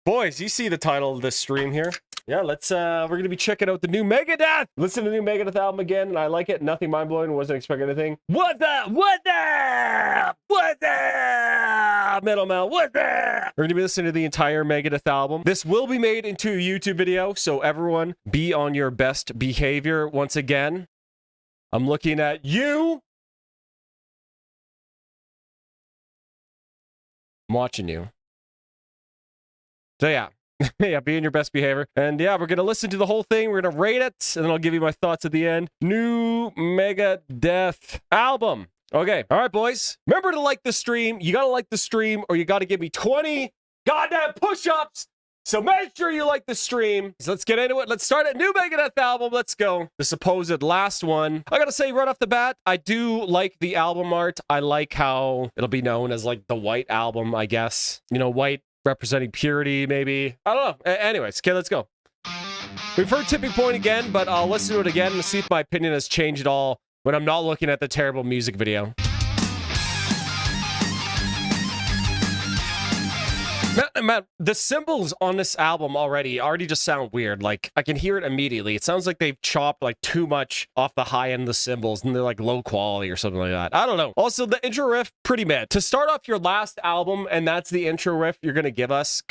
Boys, you see the title of this stream here. Yeah, let's, we're going to be checking out the new Megadeth. Listen to the new Megadeth album again, and I like it. Nothing mind-blowing, wasn't expecting anything. What the? Metal Mel, what the? We're going to be listening to the entire Megadeth album. This will be made into a YouTube video, so everyone be on your best behavior once again. I'm looking at you. I'm watching you. So yeah. Yeah, be in your best behavior. And yeah, we're going to listen to the whole thing. We're going to rate it, and then I'll give you my thoughts at the end. New Megadeth album. Okay. All right, boys. Remember to like the stream. You got to like the stream, or you got to give me 20 goddamn push-ups. So make sure you like the stream. So let's get into it. Let's start a new Megadeth album. Let's go. The supposed last one. I gotta say right off the bat, I do like the album art. I like how it'll be known as like the white album, I guess. You know, white representing purity, maybe. I don't know. Anyways, okay, let's go. We've heard Tipping Point again, but I'll listen to it again and see if my opinion has changed at all when I'm not looking at the terrible music video. Man, the cymbals on this album already just sound weird. Like, I can hear it immediately. It sounds like they've chopped, like, too much off the high end of the cymbals, and they're, like, low quality or something like that. I don't know. Also, the intro riff, pretty mid. To start off your last album, and that's the intro riff you're gonna give us?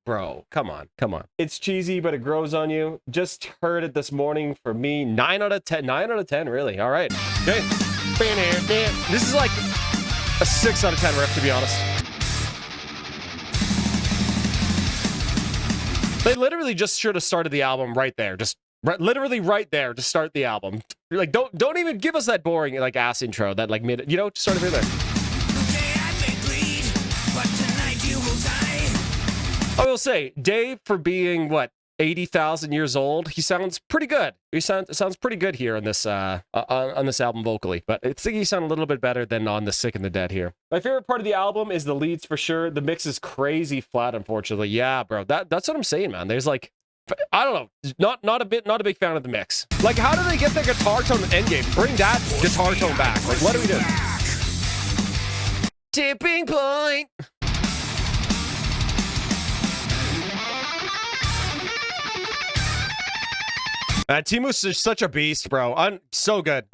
Bro. Come on. It's cheesy, but it grows on you. Just heard it this morning for me. 9 out of 10. 9 out of 10, really. All right. Okay. This is, like, a 6 out of 10 riff, to be honest. They literally just should have started the album right there. Just literally right there to start the album. Like, don't even give us that boring, like, ass intro, that, like, mid, you know, just start it right there. I will say, Dave, for being, what, 80,000 years old, he sounds pretty good. He sounds pretty good here on this album vocally, but I think he sounds a little bit better than on The Sick and the Dead here. My favorite part of the album is the leads for sure. The mix is crazy flat, unfortunately. Yeah, bro, that's what I'm saying, man. There's like, I don't know, not a big fan of the mix. Like, how do they get their guitar tone in Endgame? Bring that guitar tone back. Like, what do we do? Tipping Point. Timu's is such a beast, bro. So good.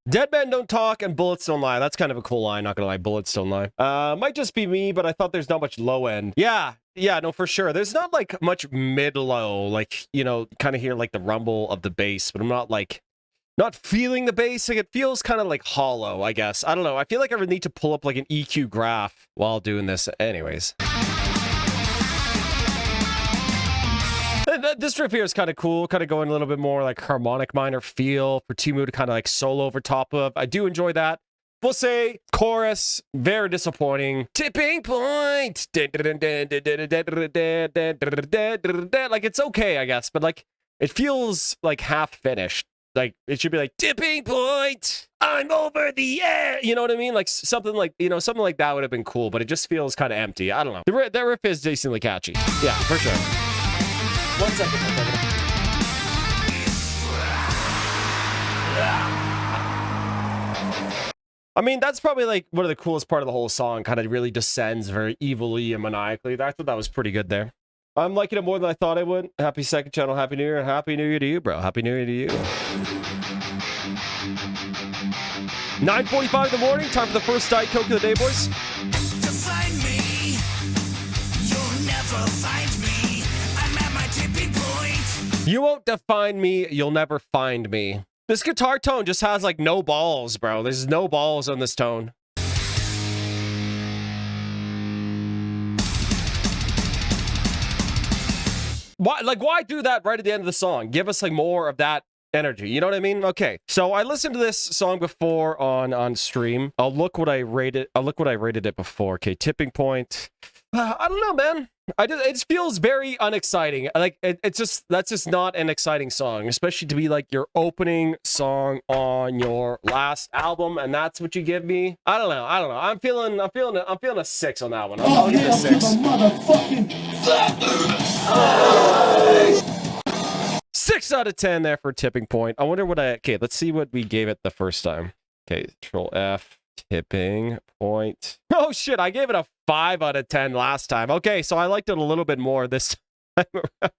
Dead men don't talk and bullets don't lie. That's kind of a cool line, not gonna lie. Bullets don't lie. Might just be me, but I thought there's not much low end. Yeah, no, for sure. There's not like much mid-low, like, you know, kind of hear like the rumble of the bass, but I'm not feeling the bass. Like, it feels kind of like hollow, I guess. I don't know. I feel like I would need to pull up like an EQ graph while doing this. Anyways. This riff here is kind of cool, kind of going a little bit more like harmonic minor feel for Timu to kind of like solo over top of. I do enjoy that. We'll say chorus, very disappointing. Tipping point. Like, it's okay, I guess, but like it feels like half finished. Like, it should be like, tipping point, I'm over the air. You know what I mean? Like, something like, you know, something like that would have been cool, but it just feels kind of empty. I don't know. That riff is decently catchy. Yeah, for sure. 1 second. I mean, that's probably like one of the coolest part of the whole song. Kind of really descends very evilly and maniacally. I thought that was pretty good there. I'm liking it more than I thought I would. Happy second channel. Happy New Year. Happy New Year to you, bro. Happy New Year to you. 9:45 in the morning. Time for the first Diet Coke of the day, boys. To find me, you'll never find me. I'm at my tipping point. You won't define me. You'll never find me. This guitar tone just has like no balls, bro. There's no balls on this tone. Why do that right at the end of the song? Give us like more of that energy. You know what I mean? Okay. So I listened to this song before on stream. I'll look what I rated it before. Okay, Tipping Point. I don't know, man. It just feels very unexciting. Like that's just not an exciting song, especially to be like your opening song on your last album, and that's what you give me. I don't know. I'm feeling a 6 on that one. I'll give it a 6. 6 out of 10 there for Tipping Point. I wonder what okay, let's see what we gave it the first time. Okay, Control F. Tipping point. Oh shit, I gave it a 5 out of 10 last time. Okay, so I liked it a little bit more this time around.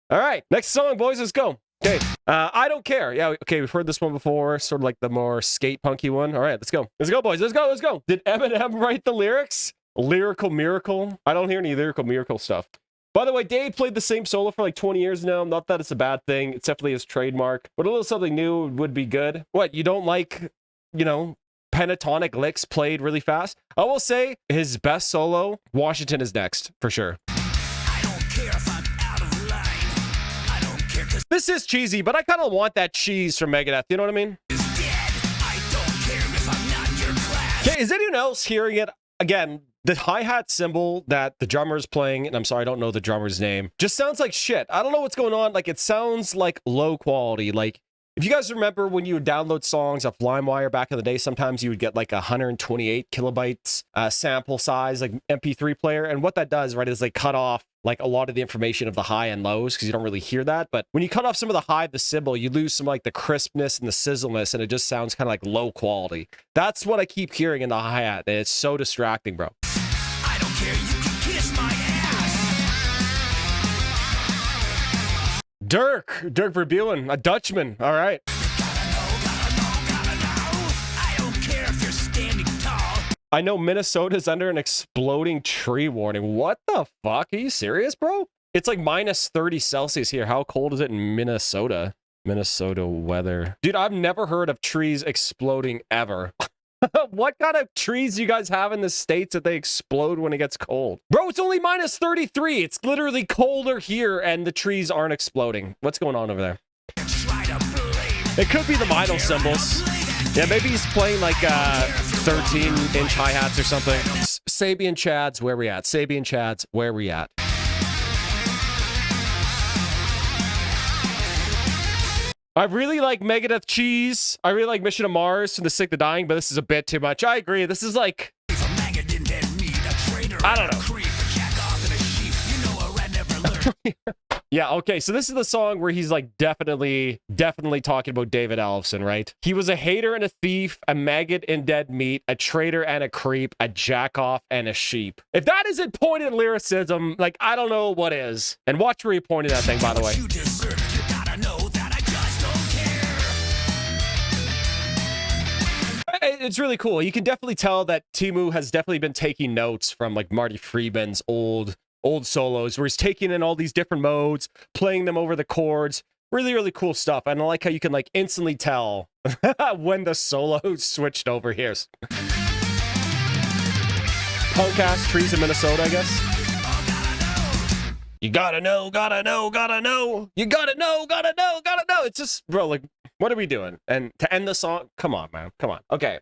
All right, next song, boys, let's go. Okay, I Don't Care. Yeah, okay, we've heard this one before, sort of like the more skate punky one. All right, let's go. Let's go, boys, let's go, let's go. Did Eminem write the lyrics? Lyrical Miracle? I don't hear any Lyrical Miracle stuff. By the way, Dave played the same solo for like 20 years now. Not that it's a bad thing. It's definitely his trademark, but a little something new would be good. What, you don't like, you know, pentatonic licks played really fast? I will say his best solo, Washington is next, for sure. I don't care if I'm out of line. I don't care 'cause This is cheesy, but I kind of want that cheese from Megadeth. You know what I mean? it's dead. I don't care if I'm not in your class. Okay, is anyone else hearing it? Again, the hi-hat cymbal that the drummer's playing, and I'm sorry, I don't know the drummer's name, just sounds like shit. I don't know what's going on. Like, it sounds like low quality. Like, if you guys remember when you would download songs off LimeWire back in the day, sometimes you would get like 128 kilobytes sample size, like MP3 player. And what that does, right, is like cut off like a lot of the information of the high and lows because you don't really hear that. But when you cut off some of the high of the cymbal, you lose some like the crispness and the sizzleness, and it just sounds kind of like low quality. That's what I keep hearing in the hi-hat, and it's so distracting, bro. I don't care. You can kiss my ass. Dirk Verburen, a Dutchman. All right. Gotta know. I don't care if you're standing tall. I know Minnesota's under an exploding tree warning. What the fuck? Are you serious, bro? It's like minus 30 Celsius here. How cold is it in Minnesota? Minnesota weather. Dude, I've never heard of trees exploding ever. What kind of trees do you guys have in the States that they explode when it gets cold? Bro, it's only minus 33. It's literally colder here and the trees aren't exploding. What's going on over there? Try to blame. It could be the vinyl cymbals. Yeah, maybe he's playing like 13-inch hi-hats or something. Sabian Chads, where we at? Sabian Chads, where we at? I really like Megadeth Cheese. I really like Mission to Mars from The Sick, the Dying, but this is a bit too much. I agree. This is like, If a maggot didn't dead meat, a traitor I don't and a know. creep, a jack off and a sheep. You know a rat never learned. yeah, okay. So this is the song where he's like definitely talking about David Ellefson, right? He was a hater and a thief, a maggot in dead meat, a traitor and a creep, a jack off and a sheep. If that isn't pointed lyricism, like I don't know what is. And watch where he pointed that thing, by the way. You deserve it. You gotta know that I just don't care. It's really cool. You can definitely tell that Timu has definitely been taking notes from like Marty Friedman's old solos, where he's taking in all these different modes, playing them over the chords. Really cool stuff. And I like how you can like instantly tell when the solo switched over here. Punk ass trees in Minnesota, I guess. You gotta know, gotta know, gotta know. You gotta know, gotta know, gotta know. It's just, bro, like, what are we doing? And to end the song, come on, man, come on. Okay.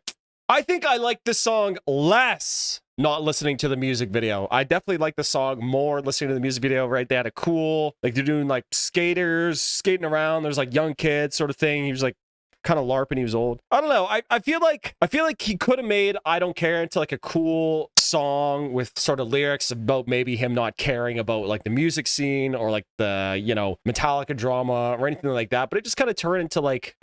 I think I like this song less not listening to the music video. I definitely like the song more listening to the music video, right? They had a cool, like they're doing like skaters skating around. There's like young kids sort of thing. He was like kind of LARPing. He was old. I don't know. I feel like he could have made I Don't Care into like a cool song with sort of lyrics about maybe him not caring about like the music scene or like the, you know, Metallica drama or anything like that. But it just kind of turned into like,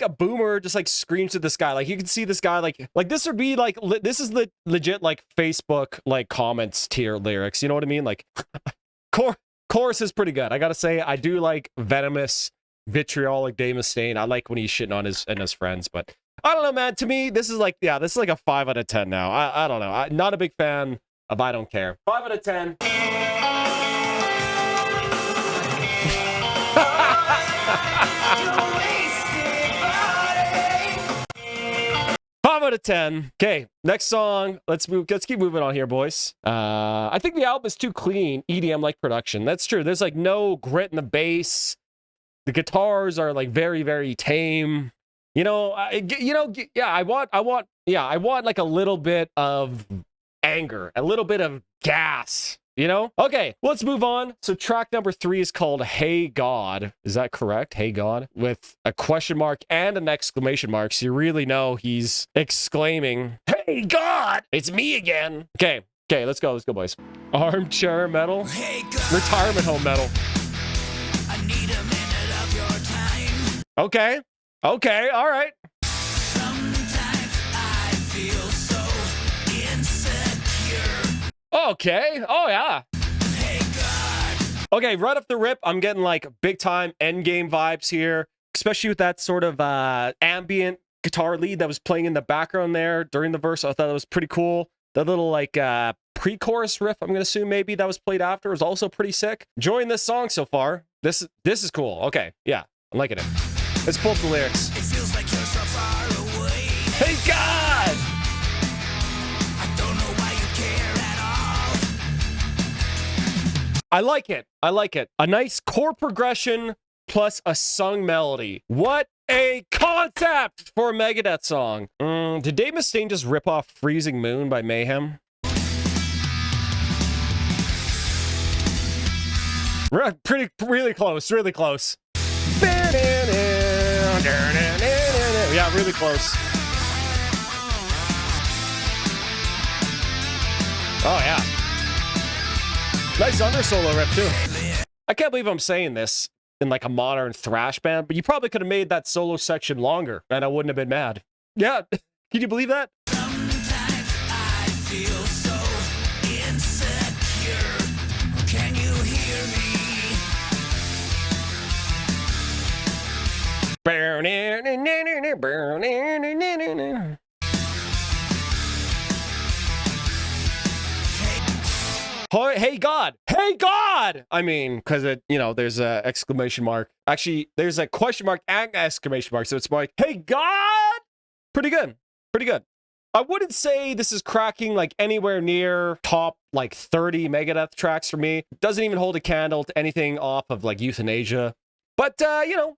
a boomer just like screams at this guy. Like you can see this guy like this would be like, this is legit like Facebook like comments tier lyrics. You know what I mean? Like chorus is pretty good. I gotta say, I do like venomous, vitriolic Dave Mustaine. I like when he's shitting on his friends, but I don't know, man. To me, this is like a 5 out of 10 now. I don't know. I'm not a big fan of I Don't Care. 5 out of 10. 5 out of 10. Okay, next song. Let's keep moving on here, boys. I think the album is too clean, EDM-like production. That's true. There's like no grit in the bass. The guitars are like very, very tame. I want like a little bit of anger, a little bit of gas, you know? Okay, let's move on. So track number 3 is called Hey God. Is that correct? Hey God? With a question mark and an exclamation mark. So you really know he's exclaiming, Hey God, it's me again. Okay, let's go, boys. Armchair metal. Hey, God, Retirement home metal. I need a minute of your time. Okay, all right. Sometimes Okay. Oh, yeah. Okay, right off the rip, I'm getting like big time endgame vibes here, especially with that sort of ambient guitar lead that was playing in the background there during the verse. I thought that was pretty cool. The little like pre-chorus riff, I'm gonna assume maybe that was played after, was also pretty sick. Enjoying this song so far. This is cool. Okay, yeah, I'm liking it. Let's pull up the lyrics. It feels like you're so far away. Hey God! I don't know why you care at all. I like it. I like it. A nice chord progression plus a sung melody. What a concept for a Megadeth song. Did Dave Mustaine just rip off Freezing Moon by Mayhem? Really close, really close. Yeah, really close. Oh, yeah. Nice under solo riff, too. I can't believe I'm saying this in like a modern thrash band, but you probably could have made that solo section longer, and I wouldn't have been mad. Yeah, can you believe that? Sometimes I feel so insecure. Can you hear me? Hey God! Hey God! I mean, because it, you know, there's a exclamation mark. Actually, there's a question mark and exclamation mark, so it's more like, hey God! Pretty good. Pretty good. I wouldn't say this is cracking like anywhere near top like 30 Megadeth tracks for me. Doesn't even hold a candle to anything off of like Euthanasia. But, you know,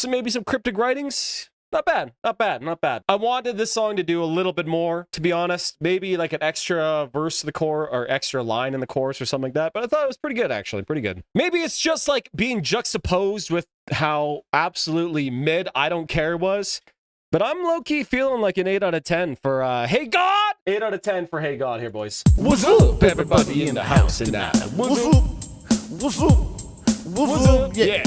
maybe some cryptic writings. Not bad, not bad, not bad. I wanted this song to do a little bit more, to be honest. Maybe like an extra verse of the chorus or extra line in the chorus or something like that. But I thought it was pretty good, actually. Pretty good. Maybe it's just like being juxtaposed with how absolutely mid I Don't Care was. But I'm low-key feeling like an 8 out of 10 for Hey God! 8 out of 10 for Hey God here, boys. What's up, everybody in the house tonight? What's up? What's up? What's up? Yeah.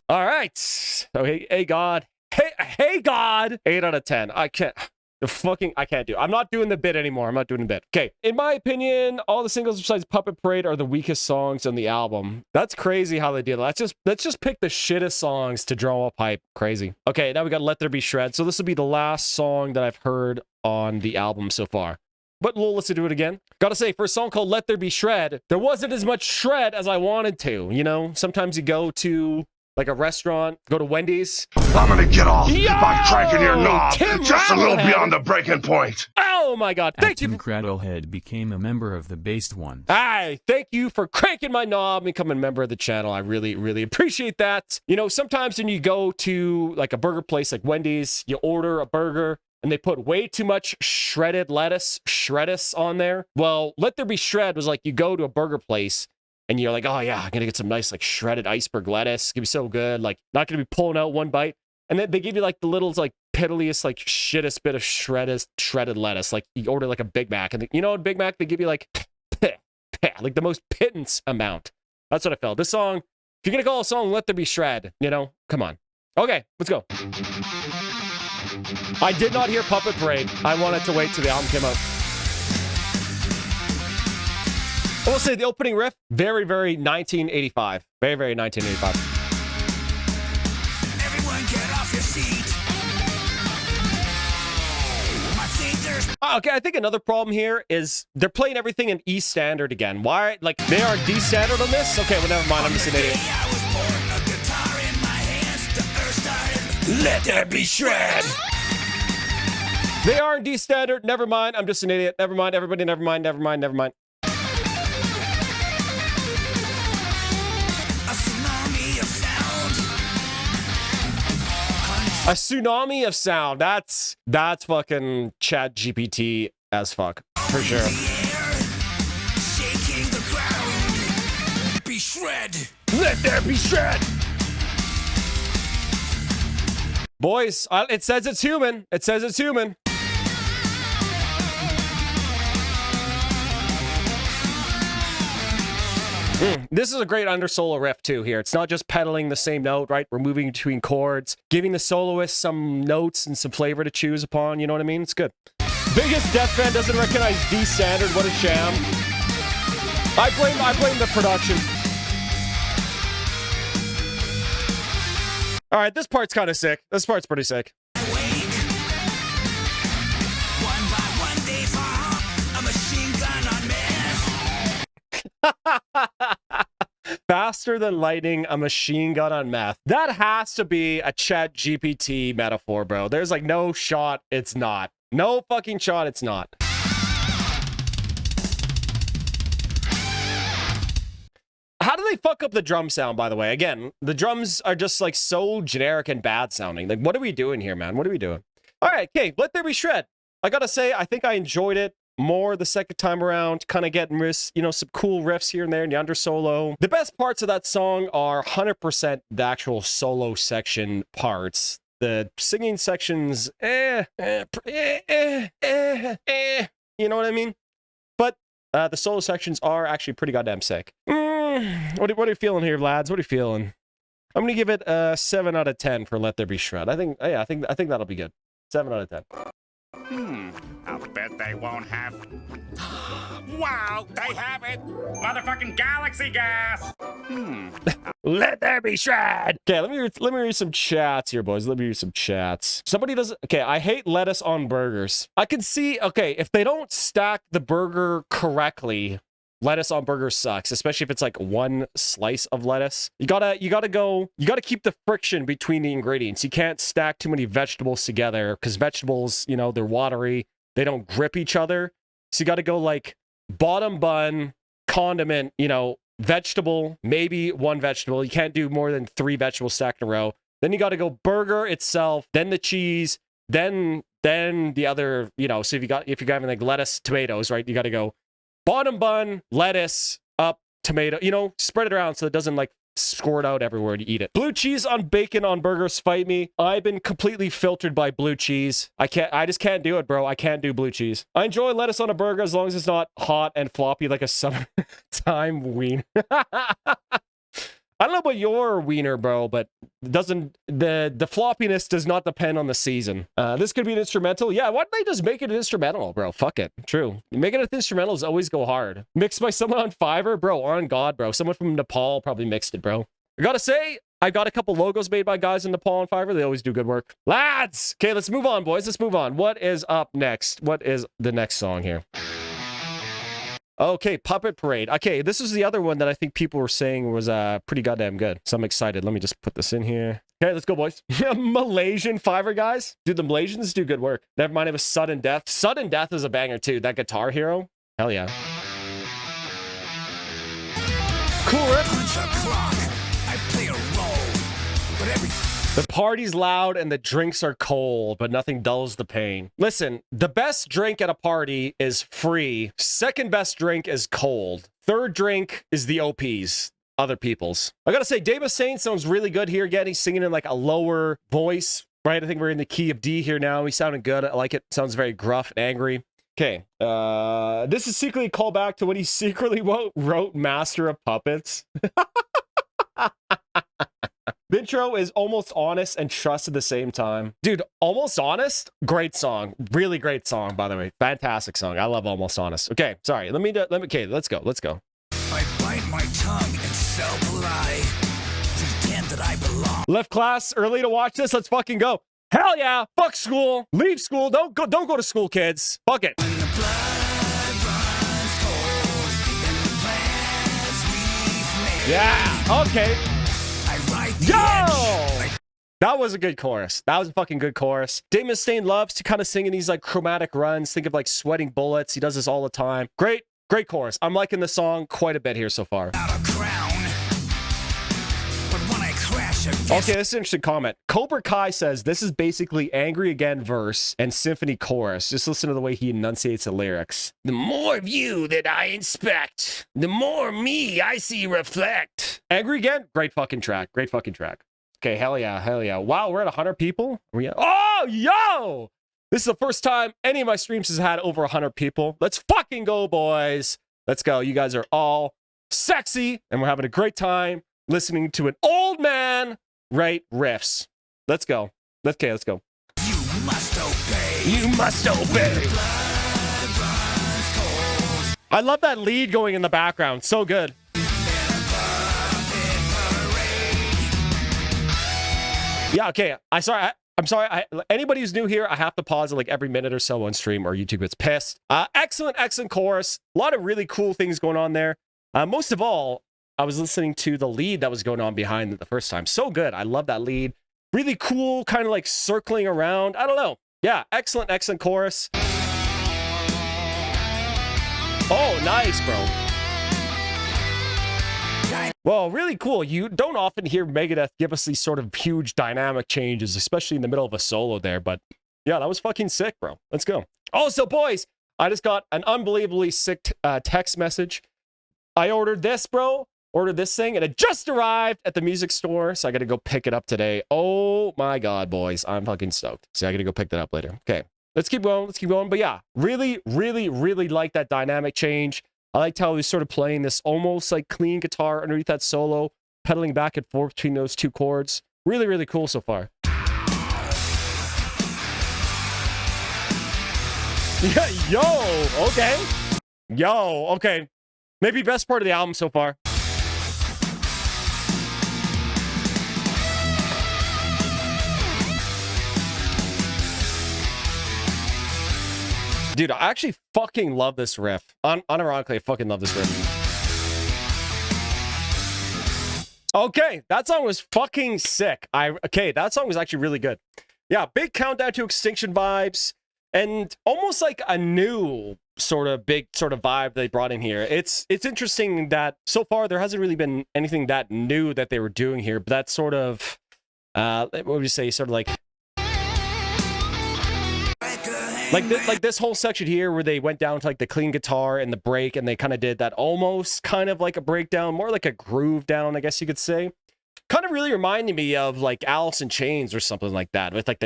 All right. So, hey God. Hey God. 8 out of 10. I can't do it. I'm not doing the bit anymore. I'm not doing the bit. Okay. In my opinion, all the singles besides Puppet Parade are the weakest songs on the album. That's crazy how they did it. Let's just pick the shittest songs to draw up hype. Crazy. Okay, now we got Let There Be Shred. So this will be the last song that I've heard on the album so far. But we'll listen to it again. Gotta say, for a song called Let There Be Shred, there wasn't as much shred as I wanted to. You know, sometimes you go to like a restaurant, go to Wendy's. I'm gonna get off Yo! by cranking your knob Tim just a little Rattlehead. beyond the breaking point. Oh my God. Thank you. Tim Cradlehead became a member of the Based Ones. Hi, thank you for cranking my knob and becoming a member of the channel. I really, really appreciate that. You know, sometimes when you go to like a burger place like Wendy's, you order a burger and they put way too much shredded lettuce, shreddus on there. Well, Let There Be Shred was like you go to a burger place and you're like, oh yeah, I'm gonna get some nice like shredded iceberg lettuce. It's gonna be so good. Like not gonna be pulling out one bite. And then they give you like the little like piddliest like shittest bit of shredded lettuce. Like you order like a Big Mac, and you know at Big Mac they give you like like the most pittance amount. That's what I felt. This song, if you're gonna call a song Let There Be Shred, you know, come on. Okay, let's go. I did not hear Puppet Parade. I wanted to wait till the album came out. I will say the opening riff, very, very 1985. Very, very 1985. Everyone get off your seat. I think there's Okay, I think another problem here is they're playing everything in E standard again. Why? Like, they are D standard on this? Okay, well, never mind. I'm just an idiot. I was born, a guitar in my hands, the earth started. Let there be shred. They are in D standard. Never mind. I'm just an idiot. Never mind. Everybody, never mind. Never mind. Never mind. A tsunami of sound. A tsunami of sound. That's fucking Chat GPT as fuck. For sure. The air, shaking the ground. Be shred. Let there be shred. Boys, it says it's human. It says it's human. This is a great under solo riff too here. It's not just pedaling the same note, right? We're moving between chords, giving the soloist some notes and some flavor to choose upon. You know what I mean? It's good. Biggest death fan doesn't recognize D standard. What a sham. I blame the production. All right, this part's kind of sick. This part's pretty sick. Faster than lightning, a machine gun on meth. That has to be a Chat GPT metaphor, bro. There's like no shot it's not. No fucking shot it's not. How do they fuck up the drum sound, by the way? Again, the drums are just like so generic and bad sounding. Like, what are we doing here, man? What are we doing? All right, okay, Let There Be Shred. I gotta say, I think I enjoyed it more the second time around, kind of getting some cool riffs here and there in the under solo. The best parts of that song are 100% the actual solo section parts. The singing sections, you know what I mean? But the solo sections are actually pretty goddamn sick. What are you feeling here, lads? What are you feeling? I'm gonna give it a 7 out of 10 for Let There Be Shred. I think that'll be good. 7 out of 10. I'll bet they won't have. Wow, they have it! Motherfucking galaxy gas! Let there be shred! Okay, let me read some chats here, boys. Let me read some chats. Somebody doesn't... Okay, I hate lettuce on burgers. I can see... Okay, if they don't stack the burger correctly, lettuce on burgers sucks, especially if it's like one slice of lettuce. You gotta keep the friction between the ingredients. You can't stack too many vegetables together because vegetables, they're watery. They don't grip each other. So you gotta go like bottom bun, condiment, vegetable, maybe one vegetable. You can't do more than 3 vegetables stacked in a row. Then you gotta go burger itself, then the cheese, then the other, so if you're having like lettuce, tomatoes, right? You gotta go bottom bun, lettuce, up, tomato, spread it around so it doesn't like squirt out everywhere to eat it. Blue cheese on bacon on burgers, fight me. I've been completely filtered by blue cheese. I just can't do it, bro. I can't do blue cheese. I enjoy lettuce on a burger as long as it's not hot and floppy like a summertime wiener. I don't know about your wiener, bro, but the floppiness does not depend on the season. This could be an instrumental. Yeah, why don't they just make it an instrumental, bro? Fuck it. True. Making it instrumentals always go hard. Mixed by someone on Fiverr, bro. On God, bro. Someone from Nepal probably mixed it, bro. I gotta say, I got a couple logos made by guys in Nepal and Fiverr. They always do good work. Lads! Okay, let's move on, boys. Let's move on. What is up next? What is the next song here? Okay, Puppet Parade. Okay, this is the other one that I think people were saying was pretty goddamn good. So I'm excited. Let me just put this in here. Okay, let's go, boys. Malaysian Fiverr guys. Dude, the Malaysians do good work. Never mind, it was Sudden Death. Sudden Death is a banger, too. That Guitar Hero. Hell yeah. Cool riff. The party's loud and the drinks are cold, but nothing dulls the pain. Listen, the best drink at a party is free. Second best drink is cold. Third drink is the OP's, other people's. I gotta say, Dave Mustaine sounds really good here again. He's singing in like a lower voice, right? I think we're in the key of D here now. He's sounding good. I like it. Sounds very gruff and angry. Okay, this is secretly a callback to when he secretly wrote Master of Puppets. The intro is almost honest and trust at the same time. Dude, Almost Honest, great song. Really great song, by the way. Fantastic song. I love Almost Honest. Okay, sorry. Okay, let's go. I bite my tongue and self-lie. Pretend that I belong. Left class early to watch this. Let's fucking go. Hell yeah. Fuck school. Leave school. Don't go to school, kids. Fuck it. When the blood runs cold in the plans we've made. Yeah. Okay. Yo! That was a good chorus. That was a fucking good chorus. Dave Mustaine loves to kind of sing in these like chromatic runs. Think of like Sweating Bullets. He does this all the time. Great chorus. I'm liking the song quite a bit here so far. Out of crown. But when I crash against... Okay, this is an interesting comment. Cobra Kai says this is basically Angry Again verse and symphony chorus. Just listen to the way he enunciates the lyrics. The more of you that I inspect, the more me I see reflect. Angry Again? Great fucking track. Okay, hell yeah. Wow, we're at 100 people? Oh, yo! This is the first time any of my streams has had over 100 people. Let's fucking go, boys. Let's go. You guys are all sexy, and we're having a great time listening to an old man write riffs. Let's go. Let's go. You must obey. You must obey. I love that lead going in the background. So good. Yeah, okay. I'm sorry. Anybody who's new here, I have to pause it like every minute or so on stream or YouTube gets pissed. Excellent chorus. A lot of really cool things going on there. Most of all, I was listening to the lead that was going on behind it the first time. So good. I love that lead. Really cool, kind of like circling around. I don't know. Yeah, excellent chorus. Oh, nice, bro. Well, really cool. You don't often hear Megadeth give us these sort of huge dynamic changes, especially in the middle of a solo there. But yeah, that was fucking sick, bro. Let's go. Also, boys, I just got an unbelievably sick text message. I ordered this, bro. Ordered this thing, and it just arrived at the music store, so I got to go pick it up today. Oh my God, boys. I'm fucking stoked. So I got to go pick that up later. Okay, let's keep going. Let's keep going. But yeah, really like that dynamic change. I liked how he was sort of playing this almost like clean guitar underneath that solo, pedaling back and forth between those two chords. Really cool so far. Yeah, yo, okay. Yo, okay. Maybe best part of the album so far. Dude, I actually fucking love this riff. Unironically, I fucking love this riff. Okay, that song was fucking sick. Okay, that song was actually really good. Yeah, big Countdown to Extinction vibes, and almost like a new big vibe they brought in here. It's interesting that so far there hasn't really been anything that new that they were doing here, but that sort of, what would you say, sort of like this whole section here where they went down to like the clean guitar and the break, and they kind of did that almost kind of like a breakdown, more like a groove down, I guess you could say. Kind of really reminding me of like Alice in Chains or something like that, with like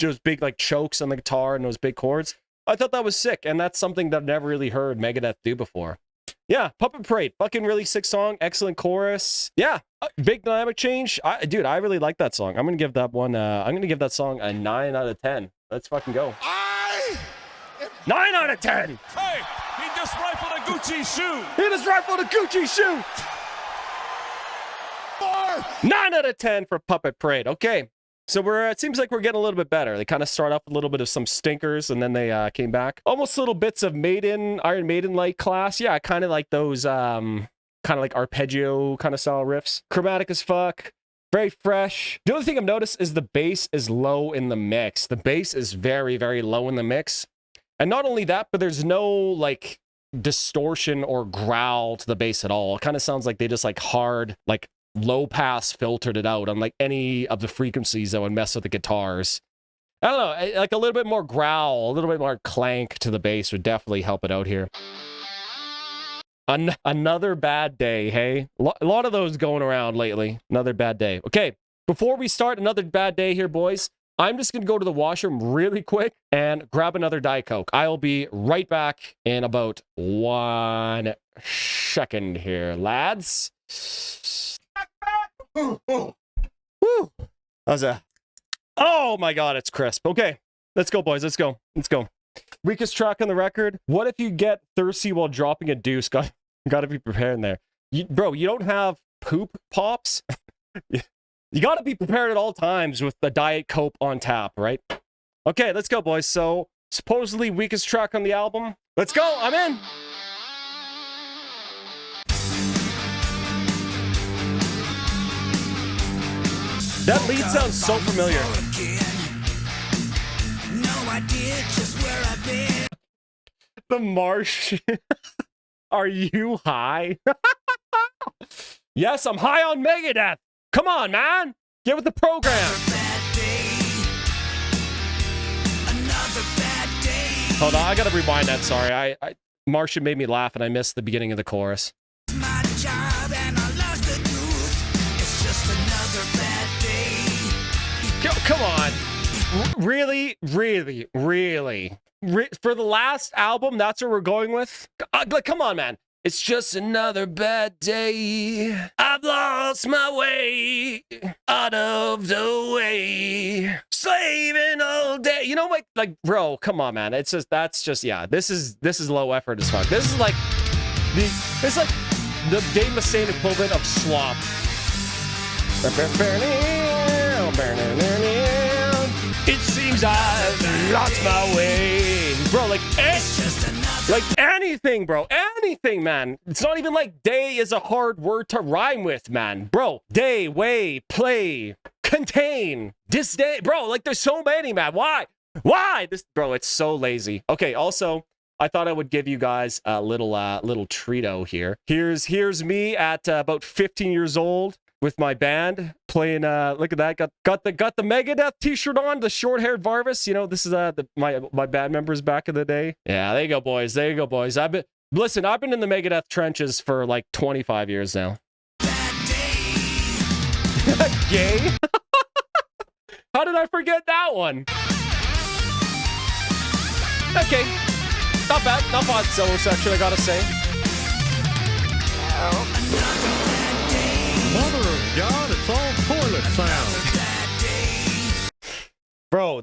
those big like chokes on the guitar and those big chords. I thought that was sick, and that's something that I've never really heard Megadeth do before. Yeah, Puppet Parade, fucking really sick song, excellent chorus. Yeah, big dynamic change. Dude, I really like that song. I'm gonna give that one. I'm gonna give that song a 9 out of 10. Let's fucking go. 9 out of 10. Hey, he just rifled a Gucci shoe. He just rifled a Gucci shoe. 9 out of 10 for Puppet Parade. Okay, so it seems like we're getting a little bit better. They kind of start off with a little bit of some stinkers, and then they came back. Almost little bits of Iron Maiden-like class. Yeah, kind of like those, kind of like arpeggio kind of style riffs. Chromatic as fuck. Very fresh. The only thing I've noticed is the bass is low in the mix. The bass is very low in the mix. And not only that, but there's no like distortion or growl to the bass at all. It kind of sounds like they just like hard, like low pass filtered it out on like any of the frequencies that would mess with the guitars. I don't know, like a little bit more growl, a little bit more clank to the bass would definitely help it out here. Another bad day, hey? A lot of those going around lately. Another bad day. Okay, before we start another bad day here, boys, I'm just going to go to the washroom really quick and grab another Diet Coke. I'll be right back in about 1 second here, lads. Woo! How's that? Oh my God, it's crisp. Okay, let's go, boys. Let's go. Weakest track on the record. What if you get thirsty while dropping a deuce? Got to be prepared there. Bro, you don't have poop pops? You got to be prepared at all times with the Diet Coke on tap, right? Okay, let's go, boys. So, supposedly weakest track on the album. Let's go. I'm in. That lead sounds so familiar. No idea just where I've been. The Marsh. Are you high? Yes, I'm high on Megadeth. Come on, man. Get with the program. Bad day. Another bad day. Hold on, I gotta rewind that. Sorry, Martian made me laugh, and I missed the beginning of the chorus. My job and I lost the youth. It's just another bad day. Come on. Really? For the last album, that's what we're going with? Come on, man. It's just another bad day. I've lost my way, out of the way, slaving all day. You know, like, bro, come on, man. It's just, that's just, yeah. This is low effort as fuck. This is like it's like the Dave Mustaine equivalent of slop. It seems I've lost my way, bro. Like anything, bro. Anything, man. It's not even like day is a hard word to rhyme with, man. Bro, day, way, play, contain, disdain. Bro, like there's so many, man. Why? This, bro, it's so lazy. Okay, also, I thought I would give you guys a little treato here. Here's me at about 15 years old with my band playing. Look at that. Got the Megadeth t-shirt on, the short-haired Varvis. You know, this is my band members back in the day. Yeah, there you go, boys. There you go, boys. I've been in the Megadeth trenches for like 25 years now. Gay? How did I forget that one? Okay. Not bad solo section, I gotta say. Mother of God, it's all toilet sound. Bro,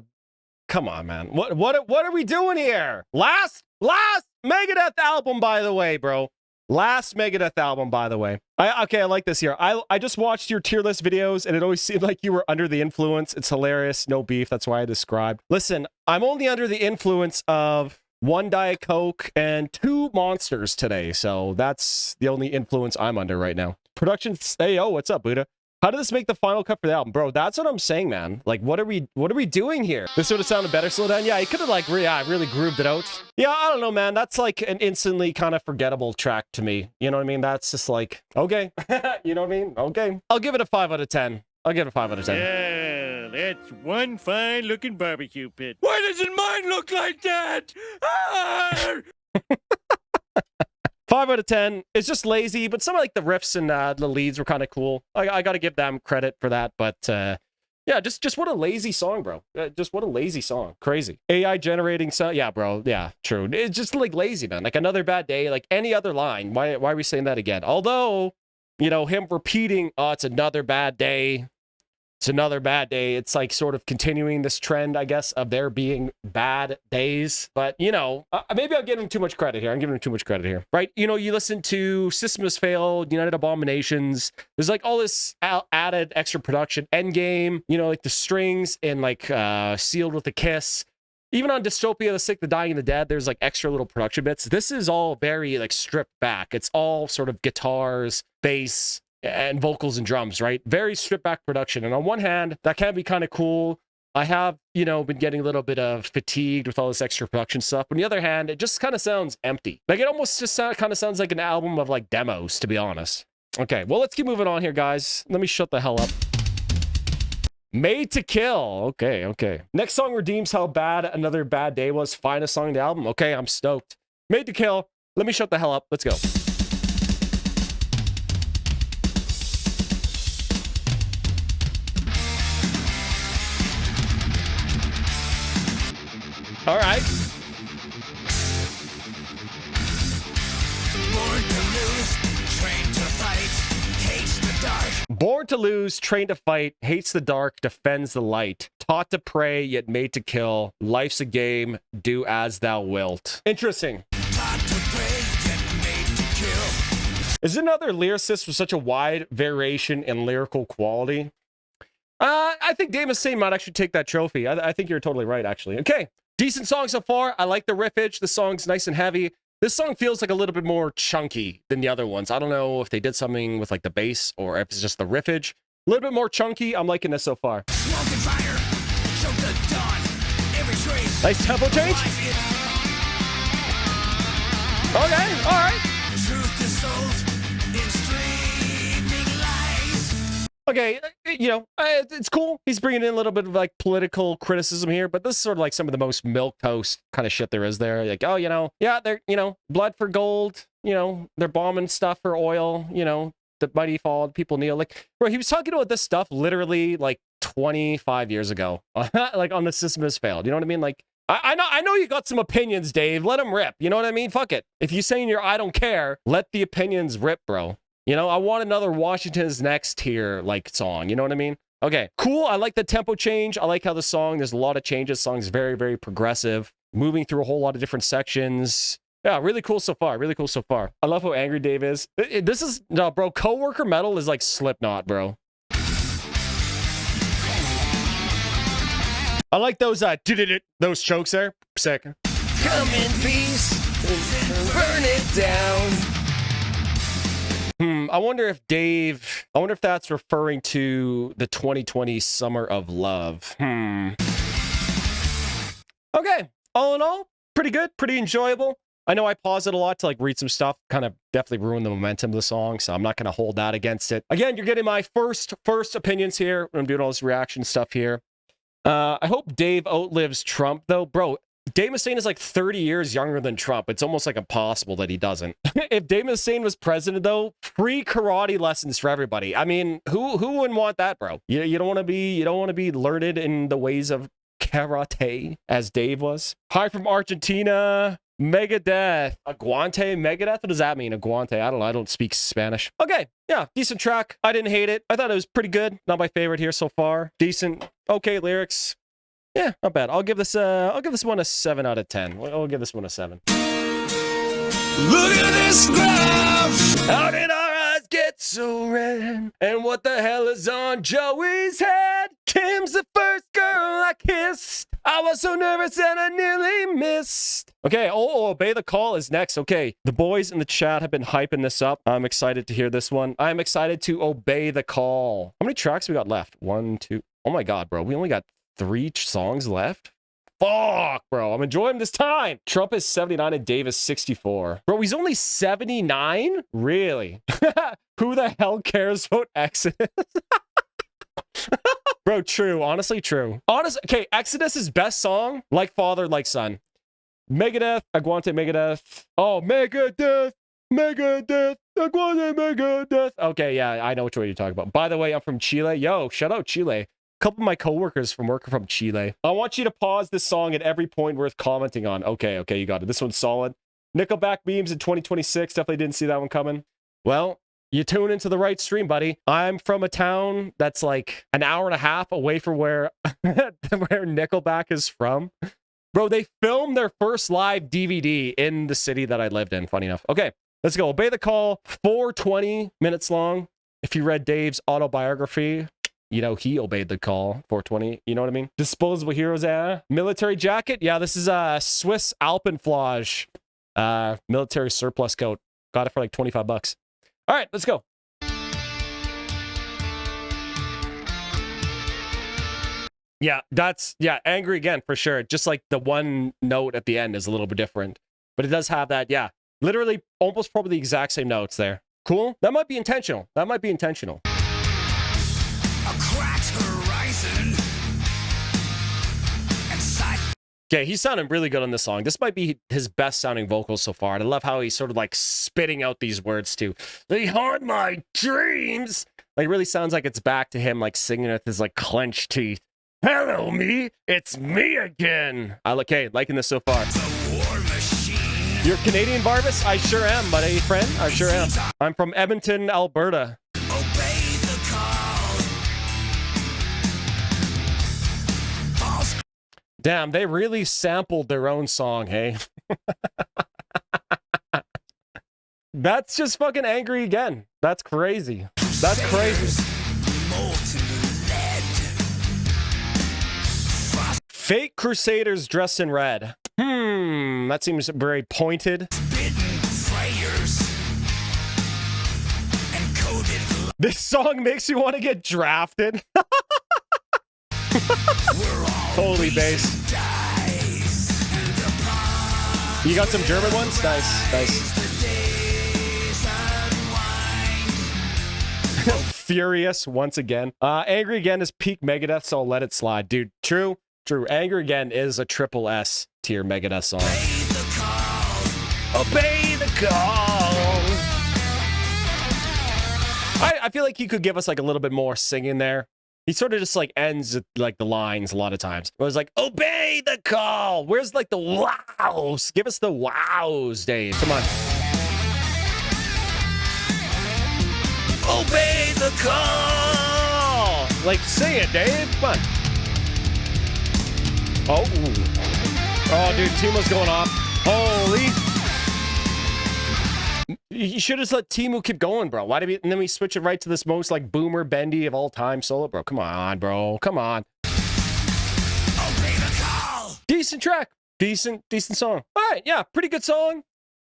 come on, man. What are we doing here? Last Megadeth album, by the way, bro. Last Megadeth album, by the way. I like this here. I just watched your tier list videos, and it always seemed like you were under the influence. It's hilarious. No beef. That's why I described. Listen, I'm only under the influence of 1 Diet Coke and 2 Monsters today. So that's the only influence I'm under right now. Production. Hey, yo, what's up, Buddha? How did this make the final cut for the album? Bro, that's what I'm saying, man. Like, what are we doing here? This would have sounded better slow down. Yeah, he could have like really grooved it out. Yeah, I don't know, man. That's like an instantly kind of forgettable track to me. You know what I mean? That's just like, okay. You know what I mean? Okay. I'll give it a 5 out of 10. I'll give it a 5 out of 10. Yeah, that's one fine-looking barbecue pit. Why doesn't mine look like that? Ah! 5 out of 10. It's just lazy, but some of like the riffs and the leads were kind of cool. I got to give them credit for that, but yeah, just what a lazy song, bro. Just what a lazy song. Crazy. AI generating sound. Yeah, bro. Yeah, true. It's just like lazy, man. Like another bad day, like any other line. Why are we saying that again? Although, you know, him repeating, oh, it's another bad day. It's another bad day. It's like sort of continuing this trend, I guess, of there being bad days. But, you know, maybe I'm giving him too much credit here. I'm giving him too much credit here, right? You know, you listen to System Has Failed, United Abominations. There's like all this added extra production. Endgame, you know, like the strings and like Sealed with a Kiss. Even on Dystopia, The Sick, The Dying, and the Dead, there's like extra little production bits. This is all very like stripped back. It's all sort of guitars, bass, and vocals and drums, right? Very stripped back production. And on one hand, that can be kind of cool. I have, you know, been getting a little bit of fatigued with all this extra production stuff. On the other hand, it just kind of sounds empty. Like it almost just kind of sounds like an album of like demos, to be honest. Okay, well, let's keep moving on here, guys. Let me shut the hell up. Made to Kill. Okay. Next song redeems how bad another bad day was. Finest song in the album. Okay, I'm stoked. Made to Kill. Let me shut the hell up. Let's go. All right. Born to lose, trained to fight, hates the dark. Born to lose, trained to fight, hates the dark, defends the light. Taught to pray, yet made to kill. Life's a game, do as thou wilt. Interesting. Taught to pray, yet made to kill. Is there another lyricist with such a wide variation in lyrical quality? I think Dave Mustaine might actually take that trophy. I think you're totally right, actually. Okay. Decent song so far. I like the riffage. The song's nice and heavy. This song feels like a little bit more chunky than the other ones. I don't know if they did something with like the bass or if it's just the riffage. A little bit more chunky. I'm liking this so far. Smoke and fire, choke the dawn. Every trace. Nice tempo change. Okay, all right. Truth is sold in streaming lies. Okay, you know, it's cool. He's bringing in a little bit of like political criticism here, but this is sort of like some of the most milquetoast kind of shit there is there. Like, oh, you know, yeah, they're, you know, blood for gold, you know, they're bombing stuff for oil, you know, the mighty fall, people kneel. Like, bro, he was talking about this stuff literally like 25 years ago, like on The System Has Failed. You know what I mean? Like, I know you got some opinions, Dave. Let them rip. You know what I mean? Fuck it. If you saying you're I don't care, let the opinions rip, bro. You know, I want another Washington's Next tier like song. You know what I mean? Okay, cool. I like the tempo change. I like how the song, there's a lot of changes. The song's very, very progressive, moving through a whole lot of different sections. Yeah, really cool so far. Really cool so far. I love how angry Dave is. This is, no, bro, Coworker Metal is like Slipknot, bro. I like those those chokes there. Sick. Come in peace, burn it down. I wonder if that's referring to the 2020 Summer of Love. Okay, all in all, pretty good, pretty enjoyable. I know I paused it a lot to like read some stuff, kind of definitely ruined the momentum of the song, so I'm not going to hold that against it. Again, you're getting my first opinions here. I'm doing all this reaction stuff here. I hope Dave outlives Trump, though. Bro, Dave Mustaine is like 30 years younger than Trump. It's almost like impossible that he doesn't. If Dave Mustaine was president, though, free karate lessons for everybody. I mean, who wouldn't want that, bro? You don't want to be learned in the ways of karate as Dave was. Hi from Argentina. Megadeth. Aguante Megadeth? What does that mean? Aguante. I don't know. I don't speak Spanish. Okay. Yeah. Decent track. I didn't hate it. I thought it was pretty good. Not my favorite here so far. Decent. Okay lyrics. Yeah, not bad. I'll give this one a 7 out of 10. I'll give this one a 7. Look at this graph. How did our eyes get so red? And what the hell is on Joey's head? Kim's the first girl I kissed. I was so nervous and I nearly missed. Okay, Obey the Call is next. Okay, the boys in the chat have been hyping this up. I'm excited to hear this one. I'm excited to obey the call. How many tracks we got left? 1, 2. Oh my God, bro. We only got 3 songs left? Fuck, bro. I'm enjoying this time. Trump is 79 and Dave is 64. Bro, he's only 79? Really? Who the hell cares about Exodus? Bro, true. Honestly, true. Okay, Exodus's best song, Like Father, Like Son. Megadeth, Aguante Megadeth. Oh, Megadeth, Megadeth, Aguante Megadeth. Okay, yeah, I know which one you're talking about. By the way, I'm from Chile. Yo, shout out Chile. A couple of my coworkers from work are from Chile. I want you to pause this song at every point worth commenting on. Okay, you got it. This one's solid. Nickelback memes in 2026. Definitely didn't see that one coming. Well, you tune into the right stream, buddy. I'm from a town that's like an hour and a half away from where Nickelback is from. Bro, they filmed their first live DVD in the city that I lived in, funny enough. Okay, let's go. Obey the Call, 420 minutes long. If you read Dave's autobiography, you know, he obeyed the call, 420. You know what I mean? Disposable Heroes, military jacket. Yeah, this is a Swiss Alpenflage military surplus coat. Got it for like 25 bucks. All right, let's go. Yeah, angry again for sure. Just like the one note at the end is a little bit different, but it does have that, yeah, literally almost probably the exact same notes there. Cool. That might be intentional. A cracked horizon. Okay, he's sounding really good on this song. This might be his best sounding vocals so far. And I love how he's sort of like spitting out these words too. They haunt my dreams. Like it really sounds like it's back to him like singing with his like clenched teeth. Hello, me. It's me again. Okay, liking this so far. You're Canadian, Varvis? I sure am, buddy, friend. I sure am. I'm from Edmonton, Alberta. Obey the call. False. Damn, they really sampled their own song, hey? That's just fucking angry again. That's crazy. That's crazy. Fake Crusaders dressed in red. That seems very pointed. This song makes you want to get drafted. Holy bass. You got some German ones? Nice. Furious once again. Angry Again is peak Megadeth, so I'll let it slide. Dude, true. Angry Again is a triple S tier Megadeth song. Obey the call. I feel like he could give us like a little bit more singing there. He sort of just like ends with, like the lines a lot of times. It was like, obey the call. Where's like the wows? Give us the wows, Dave. Come on. Obey the call. Like, say it, Dave. Come on. Oh, dude, Timo's going off. Holy. You should have just let Timu keep going, bro. Why did we, and then we switch it right to this most like boomer bendy of all time solo, bro. Come on, bro. Come on. Obey the call. Decent track. Decent song. All right, yeah, pretty good song.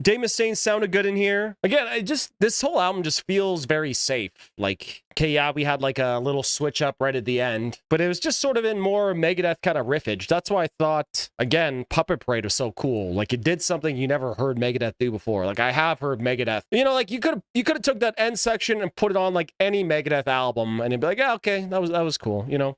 Dave Mustaine sounded good in here. Again, this whole album just feels very safe. Like, okay, yeah, we had like a little switch up right at the end, but it was just sort of in more Megadeth kind of riffage. That's why I thought, again, Puppet Parade was so cool. Like, it did something you never heard Megadeth do before. Like, I have heard Megadeth. You know, like you could have took that end section and put it on like any Megadeth album, and it'd be like, yeah, okay, that was cool. You know,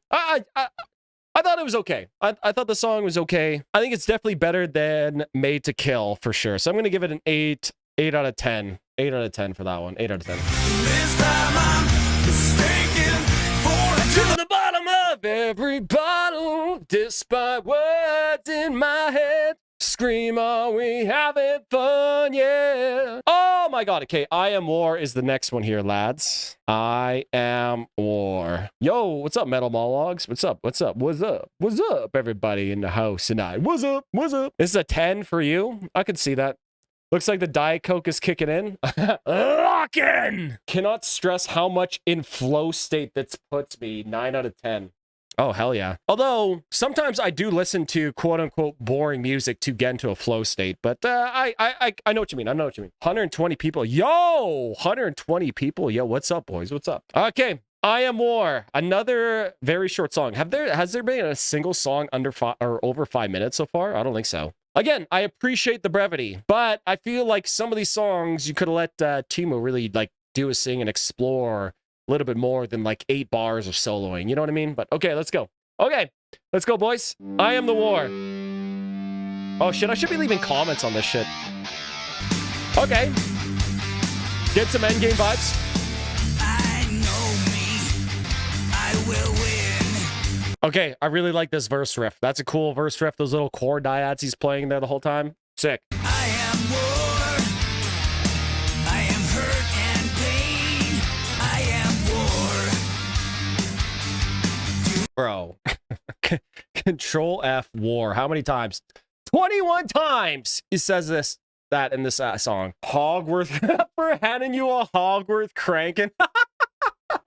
I thought it was okay. I thought the song was okay. I think it's definitely better than Made to Kill for sure. So I'm going to give it an 8 out of 10. 8 out of 10 for that one. 8 out of 10. This time I'm mistaken for To the bottom of every bottle, despite words in my head. Scream, are we having fun? Yeah. Oh my god. Okay, I Am War is the next one here, lads. I Am War. Yo, what's up, Metal Monologues? What's up? What's up? What's up? What's up, everybody in the house tonight? What's up? What's up? This is a 10 for you. I can see that. Looks like the Diet Coke is kicking in. Rockin'! Cannot stress how much in flow state this puts me. 9 out of 10. Oh, hell yeah. Although, sometimes I do listen to quote-unquote boring music to get into a flow state, but I know what you mean. I know what you mean. 120 people. Yo! 120 people. Yo, what's up, boys? What's up? Okay. I Am War. Another very short song. Has there been a single song under over 5 minutes so far? I don't think so. Again, I appreciate the brevity, but I feel like some of these songs you could have let Timo really like do a sing and explore a little bit more than like 8 bars of soloing. You know what I mean? But okay, let's go. Okay, let's go, boys. I Am the War. Oh shit, I should be leaving comments on this shit. Okay. Get some endgame vibes. I know me. I will win. Okay, I really like this verse riff. That's a cool verse riff. Those little chord dyads he's playing there the whole time. Sick. I am war. I am hurt and pain. I am war. Bro. Control F war. How many times? 21 times he says that in this song. Hogwarth for handing you a Hogwarth cranking.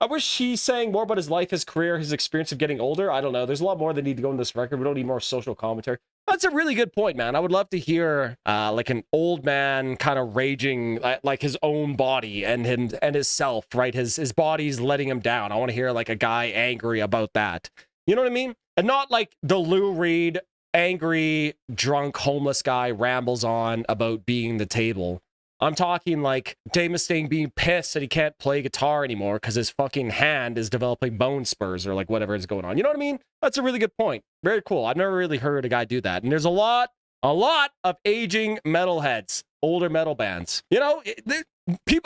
I wish he sang more about his life, his career, his experience of getting older. I don't know. There's a lot more that need to go in this record. We don't need more social commentary. That's a really good point, man. I would love to hear like an old man kind of raging like his own body and his self, right? His body's letting him down. I want to hear like a guy angry about that. You know what I mean? And not like the Lou Reed angry, drunk, homeless guy rambles on about being the table. I'm talking like Dave Mustaine being pissed that he can't play guitar anymore because his fucking hand is developing bone spurs or like whatever is going on. You know what I mean? That's a really good point. Very cool. I've never really heard a guy do that. And there's a lot of aging metalheads, older metal bands. You know,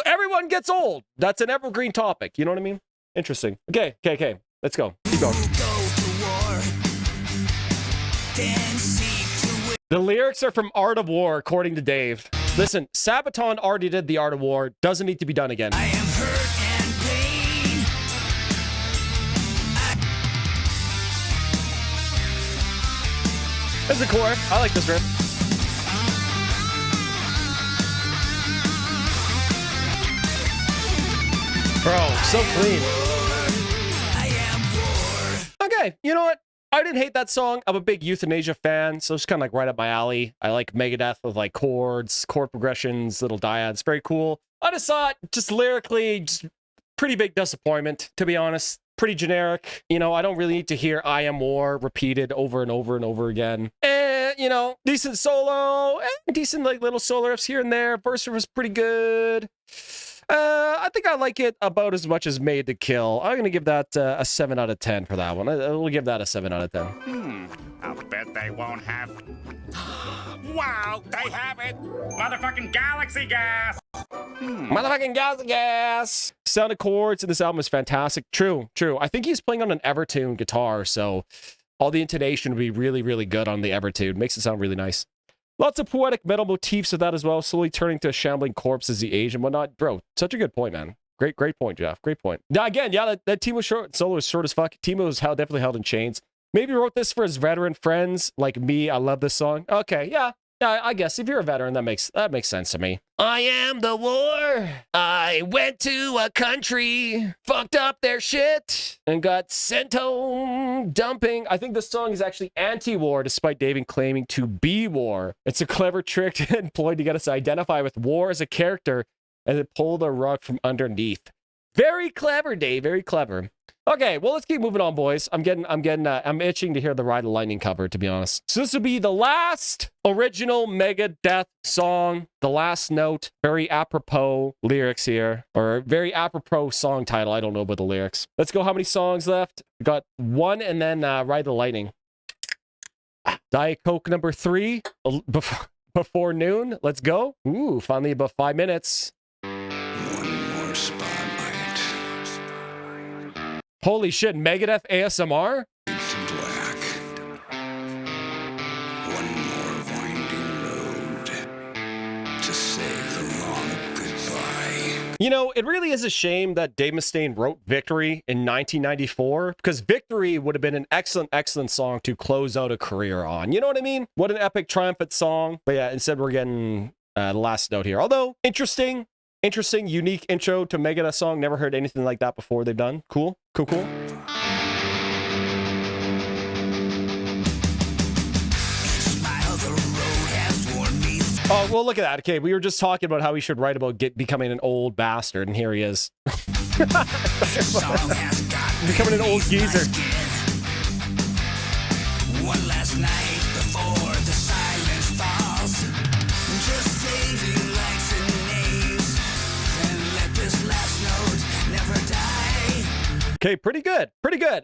everyone gets old. That's an evergreen topic. You know what I mean? Interesting. Okay. Let's go. Keep going. The lyrics are from Art of War, according to Dave. Listen, Sabaton already did the Art of War. Doesn't need to be done again. I am hurt and pain. There's the chorus. I like this riff. Bro, so clean. I am war. Okay, you know what? I didn't hate that song. I'm a big Euthanasia fan, so it's kind of like right up my alley. I like Megadeth with like chord progressions, little dyads. Very cool. I just saw it just lyrically, just pretty big disappointment, to be honest. Pretty generic. You know, I don't really need to hear I Am War repeated over and over and over again. You know, decent solo, decent like little solo riffs here and there. Verse was pretty good. I think I like it about as much as Made to Kill. I'm going to give that a 7 out of 10 for that one. We'll give that a 7 out of 10. I'll bet they won't have. Wow, they have it! Motherfucking galaxy gas! Motherfucking gas. Sound of chords in this album is fantastic. True. I think he's playing on an Evertune guitar, so all the intonation would be really, really good on the Evertune. Makes it sound really nice. Lots of poetic metal motifs of that as well, slowly turning to a shambling corpse as he aged and whatnot. Bro, such a good point, man. Great point, Jeff. Great point. Now, again, yeah, that Timo solo is short as fuck. Timo's definitely held in chains. Maybe wrote this for his veteran friends like me. I love this song. Okay, yeah, I guess if you're a veteran, that makes sense to me. I am the war. I went to a country, fucked up their shit, and got sent home dumping. I think this song is actually anti-war, despite David claiming to be war. It's a clever trick employed to get us to identify with war as a character and then pull the rug from underneath. Very clever, Dave. Very clever. Okay, well, let's keep moving on, boys. I'm itching to hear the Ride the Lightning cover, to be honest. So this will be the last original Megadeth song, The Last Note. Very apropos lyrics here, or very apropos song title. I don't know about the lyrics. Let's go. How many songs left? We got one, and then Ride the Lightning. Diet Coke number 3 before noon. Let's go. Ooh, finally about 5 minutes. Holy shit, Megadeth ASMR? To black. One more winding road to say the long goodbye. You know, it really is a shame that Dave Mustaine wrote Victory in 1994, because Victory would have been an excellent song to close out a career on. You know what I mean? What an epic, triumphant song. But yeah, instead we're getting The Last Note here. Although, interesting, unique intro to Megadeth song. Never heard anything like that before they've done. Cool. Oh, well, look at that. Okay, we were just talking about how he should write about becoming an old bastard, and here he is. Becoming an old geezer. One last night before the silence falls. Just fading lights and names. And let this last note never die. Okay, pretty good.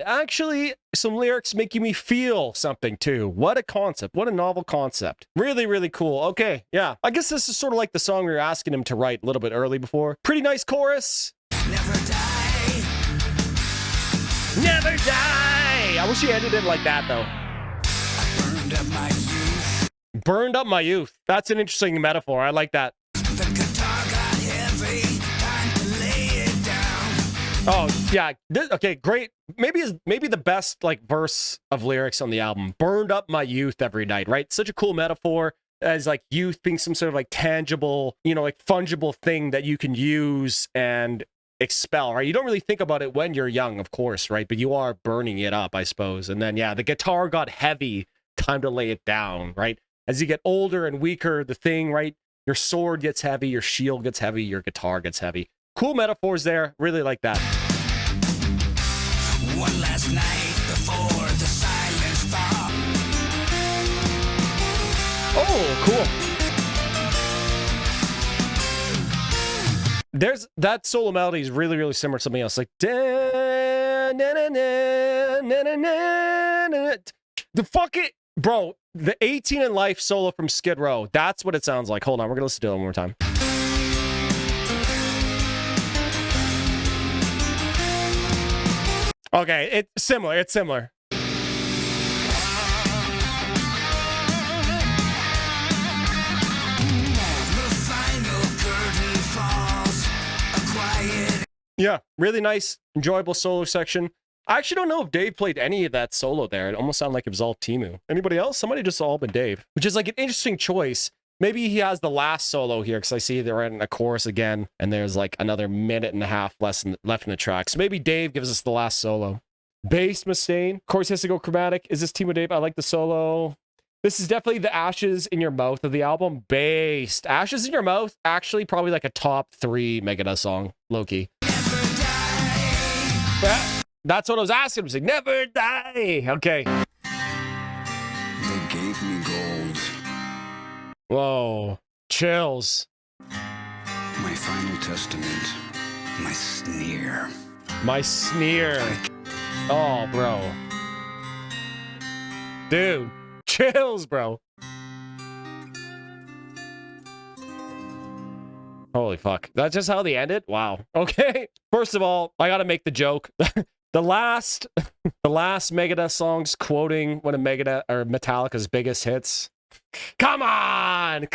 Actually, some lyrics making me feel something too. What a concept. What a novel concept. Really, really cool. Okay, yeah. I guess this is sort of like the song we were asking him to write a little bit early before. Pretty nice chorus. Never die. Never die. I wish he ended it like that though. Burned up my youth. Burned up my youth. That's an interesting metaphor. I like that. The guitar got heavy. Time to lay it down. Oh, yeah. Okay, great. Maybe the best like verse of lyrics on the album. Burned up my youth every night, right? Such a cool metaphor as like youth being some sort of like tangible, like fungible thing that you can use and expel, right? You don't really think about it when you're young, of course, right? But you are burning it up, I suppose. And then, yeah, the guitar got heavy. Time to lay it down, right? As you get older and weaker, the thing, right? Your sword gets heavy, your shield gets heavy, your guitar gets heavy. Cool metaphors there. Really like that. One last night before the silence falls. Oh, cool. There's that solo melody is really, really similar to something else. Like the fuck it, bro. The 18 in Life solo from Skid Row. That's what it sounds like. Hold on, we're gonna listen to it one more time. Okay, it's similar. It's similar. Yeah, really nice, enjoyable solo section. I actually don't know if Dave played any of that solo there. It almost sounded like it was all Timu. Anybody else? Somebody just all but Dave, which is like an interesting choice. Maybe he has the last solo here because I see they're in a chorus again and there's like another minute and a half left in the track. So maybe Dave gives us the last solo. Bass Mustaine. Of course, he has to go chromatic. Is this Timu Dave? I like the solo. This is definitely the Ashes in Your Mouth of the album. Based. Ashes in Your Mouth, actually probably like a top 3 Megadeth song, low-key. That's what I was asking him. He's like, never die. Okay. They gave me gold. Whoa. Chills. My final testament. My sneer. My sneer. Oh, bro. Dude, chills, bro. Holy fuck. That's just how they ended? Wow. Okay. First of all, I gotta make the joke. The last Megadeth songs quoting one of Megadeth or Metallica's biggest hits. Come on,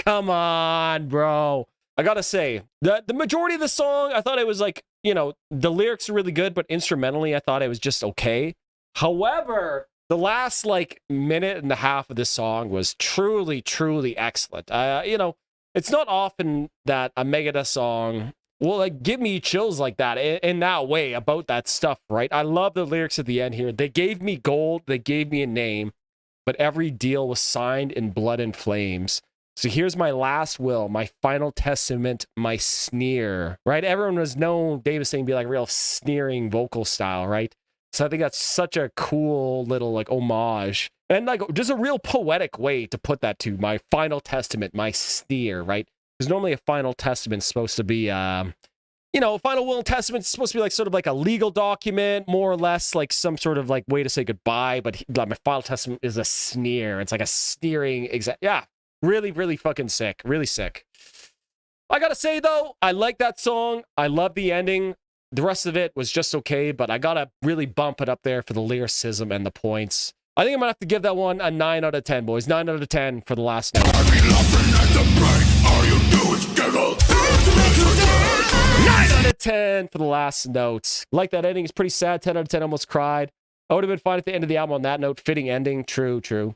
bro. I gotta say, the majority of the song, I thought it was like, you know, the lyrics are really good, but instrumentally, I thought it was just okay. However, the last like minute and a half of this song was truly, truly excellent. You know, it's not often that a Megadeth song will like give me chills like that in that way about that stuff, right? I love the lyrics at the end here. They gave me gold, they gave me a name, but every deal was signed in blood and flames. So here's my last will, my final testament, my sneer, right? Everyone was known, Dave was saying, be like real sneering vocal style, right? So I think that's such a cool little like homage and like just a real poetic way to put that to my final testament, my sneer, right? Because normally a final testament is supposed to be, you know, a final will and testament is supposed to be like sort of like a legal document, more or less like some sort of like way to say goodbye. But like, my final testament is a sneer. It's like a sneering yeah, really, really fucking sick. Really sick. I gotta say though, I like that song. I love the ending. The rest of it was just okay, but I gotta really bump it up there for the lyricism and the points. I think I'm gonna have to give that one a 9 out of 10, boys. 9 out of 10 for the last note. 9 out of 10 for the last note. Like that ending, it's pretty sad. 10 out of 10, almost cried. I would have been fine at the end of the album on that note. Fitting ending. True, true.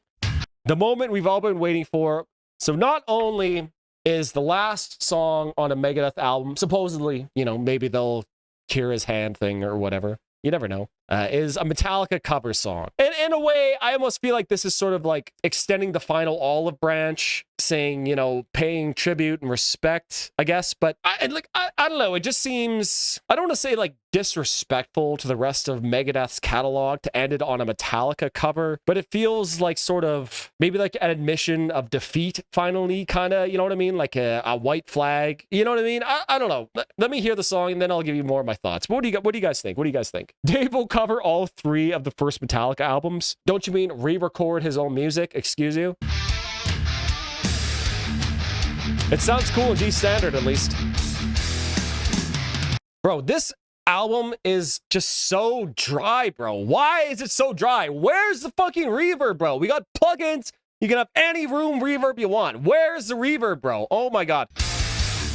The moment we've all been waiting for. So not only is the last song on a Megadeth album, supposedly, you know, maybe they'll cure his hand thing or whatever. You never know. Is a Metallica cover song. And in a way, I almost feel like this is sort of like extending the final olive branch, saying, you know, paying tribute and respect, I guess. But I don't know. It just seems, I don't want to say like disrespectful to the rest of Megadeth's catalog to end it on a Metallica cover, but it feels like sort of maybe like an admission of defeat finally, kind of, you know what I mean? Like a white flag, you know what I mean? I don't know. Let me hear the song and then I'll give you more of my thoughts. What do you guys think? What do you guys think? Dave will cover all 3 of the first Metallica albums. Don't you mean re-record his own music? Excuse you? It sounds cool in G standard, at least. Bro, this album is just so dry, bro. Why is it so dry? Where's the fucking reverb, bro? We got plugins. You can have any room reverb you want. Where's the reverb, bro? Oh my god.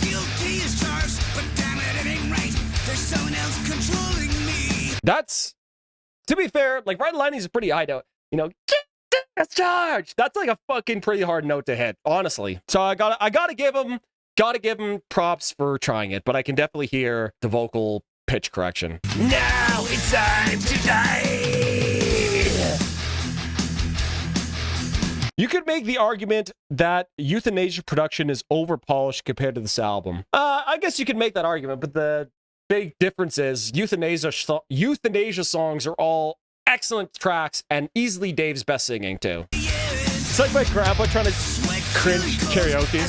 Guilty as charged, but damn it, it ain't right. There's someone else controlling me. That's, to be fair, like Ride the Lightning is pretty high note. You know, that's charged. That's like a fucking pretty hard note to hit, honestly. So I gotta give him props for trying it, but I can definitely hear the vocal pitch correction. Now it's time to die. You could make the argument that Euthanasia production is overpolished compared to this album. I guess you could make that argument, but the big difference is Euthanasia songs are all excellent tracks and easily Dave's best singing too. It's like my grandpa trying to cringe karaoke.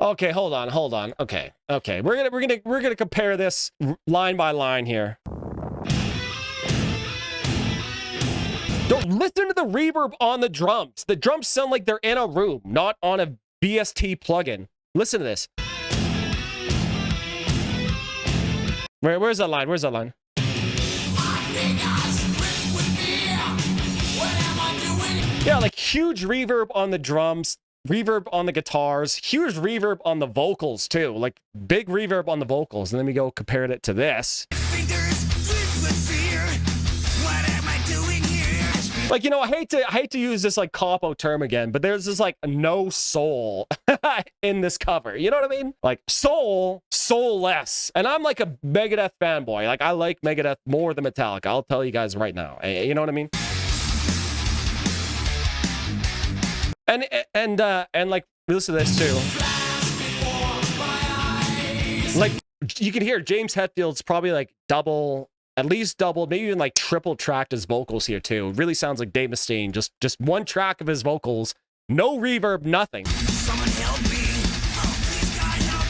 Okay, hold on. Okay. We're gonna compare this line by line here. Don't listen to the reverb on the drums. The drums sound like they're in a room, not on a VST plugin. Listen to this. Where's that line? Yeah, like huge reverb on the drums, reverb on the guitars, huge reverb on the vocals too. Like big reverb on the vocals. And then we go compare it to this. Like, you know, I hate to use this like cop-out term again, but there's this like no soul in this cover. You know what I mean? Like soulless. And I'm like a Megadeth fanboy. Like I like Megadeth more than Metallica. I'll tell you guys right now. You know what I mean? And like listen to this too. Like you can hear James Hetfield's probably like at least double, maybe even like triple tracked his vocals here too. It really sounds like Dave Mustaine, just one track of his vocals, no reverb, nothing. Someone help me. Oh, please God, help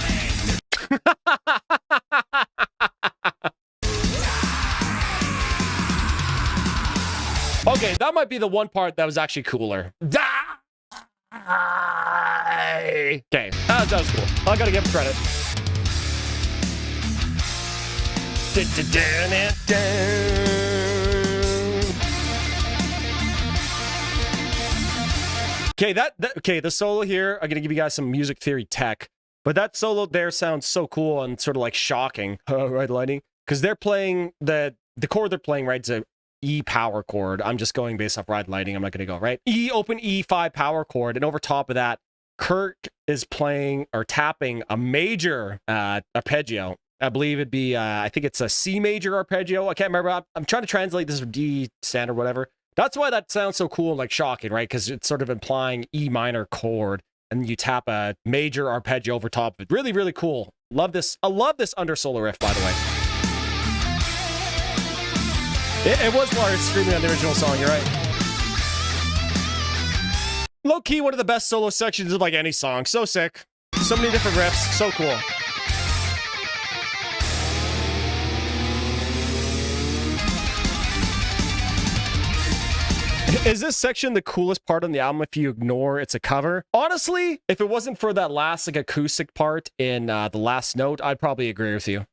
me. Okay, that might be the one part that was actually cooler. Die! Okay, that was cool. I gotta give him credit. Okay, the solo here, I'm gonna give you guys some music theory tech, but that solo there sounds so cool and sort of like shocking, right, Lightning? Because they're playing the chord they're playing, right? It's a E power chord. I'm just going based off Ride Lightning. I'm not gonna go right. E open E5 power chord, and over top of that, Kirk is playing or tapping a major arpeggio. I believe it'd be, I think it's a C major arpeggio. I can't remember. I'm trying to translate this D standard, whatever. That's why that sounds so cool and like shocking, right? Because it's sort of implying E minor chord, and you tap a major arpeggio over top of it. Really, really cool. Love this. I love this under solo riff, by the way. It was Lars screaming on the original song, you're right. Low key, one of the best solo sections of like any song. So sick. So many different riffs. So cool. Is this section the coolest part on the album if you ignore it's a cover? Honestly, if it wasn't for that last like acoustic part in the last note, I'd probably agree with you.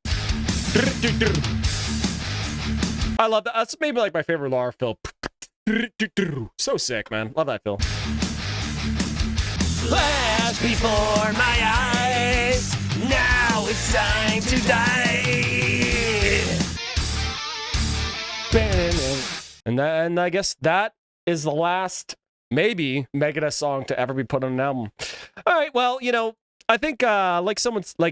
I love that. That's maybe like my favorite Lar fill. So sick, man. Love that fill. Flash before my eyes. Now it's time to die. And I guess that is the last, maybe, Megadeth song to ever be put on an album. All right, well, you know, I think like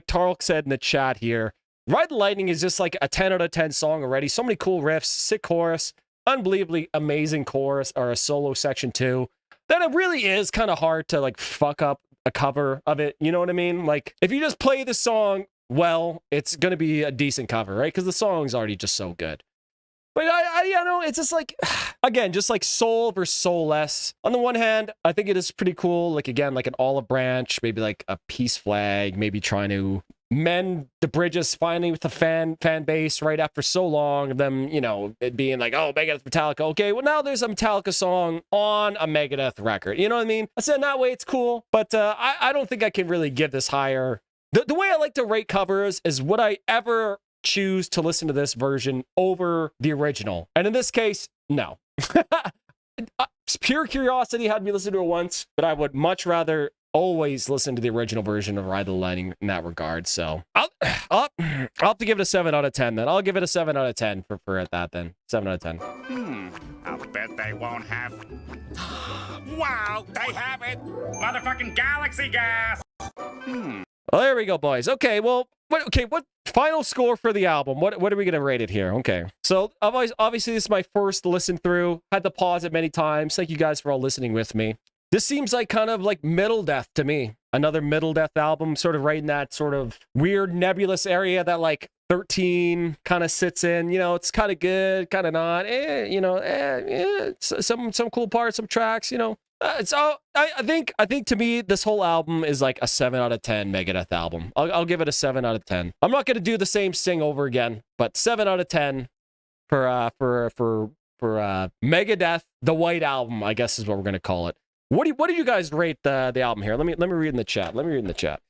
Tarl said in the chat here, Ride the Lightning is just like a 10 out of 10 song already. So many cool riffs, sick chorus, unbelievably amazing chorus, or a solo section too. Then it really is kind of hard to like fuck up a cover of it. You know what I mean? Like if you just play the song well, it's going to be a decent cover, right? Because the song's already just so good. But you know, it's just like, again, just like soul versus soulless. On the one hand, I think it is pretty cool. Like, again, like an olive branch, maybe like a peace flag, maybe trying to mend the bridges finally with the fan base right after so long of them, you know, it being like, oh, Megadeth, Metallica. Okay, well, now there's a Metallica song on a Megadeth record. You know what I mean? I said in that way, it's cool, but I don't think I can really give this higher. The way I like to rate covers is would I ever choose to listen to this version over the original? And in this case, no. Pure curiosity had me listen to it once, but I would much rather always listen to the original version of Ride the Lightning in that regard. So I'll have to give it a 7 out of 10 then. I'll give it a 7 out of 10 for at that then. 7 out of 10. I'll bet they won't have. Wow, they have it! Motherfucking galaxy gas! Well, there we go, boys. Okay, well, what final score for the album? What are we gonna rate it here? Okay, so obviously this is my first listen through. Had to pause it many times. Thank you guys for all listening with me. This seems like kind of like Middle Death to me. Another Middle Death album, sort of right in that sort of weird nebulous area that like 13 kind of sits in. You know, it's kind of good, kind of not. Some cool parts, some tracks. You know. So I think to me this whole album is like a 7 out of 10 Megadeth album. I'll give it a 7 out of 10. I'm not gonna do the same sting over again, but 7 out of 10 for Megadeth, the White Album, I guess is what we're gonna call it. What do you guys rate the album here? Let me read in the chat.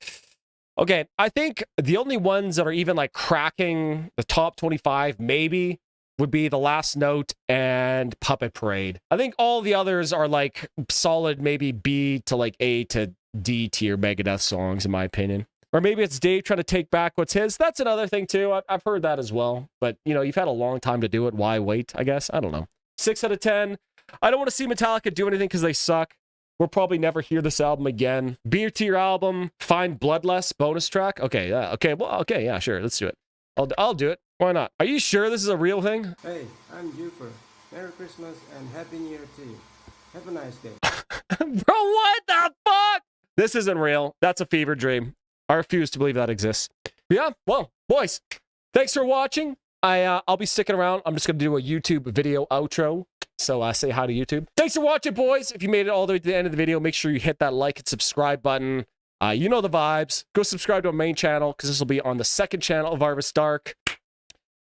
Okay, I think the only ones that are even like cracking the top 25 maybe would be The Last Note and Puppet Parade. I think all the others are like solid, maybe B to like A to D tier Megadeth songs, in my opinion. Or maybe it's Dave trying to take back what's his. That's another thing too. I've heard that as well. But, you know, you've had a long time to do it. Why wait, I guess? I don't know. 6 out of 10. I don't want to see Metallica do anything because they suck. We'll probably never hear this album again. B tier album. Find Bloodless bonus track. Okay, yeah. Okay, well, okay, yeah, sure. Let's do it. I'll do it. Why not? Are you sure this is a real thing? Hey, I'm Juper. Merry Christmas and Happy New Year to you. Have a nice day. Bro, what the fuck? This isn't real. That's a fever dream. I refuse to believe that exists. Yeah, well, boys, thanks for watching. I'll be sticking around. I'm just going to do a YouTube video outro. So say hi to YouTube. Thanks for watching, boys. If you made it all the way to the end of the video, make sure you hit that like and subscribe button. You know the vibes. Go subscribe to our main channel because this will be on the second channel of Varvis Dark.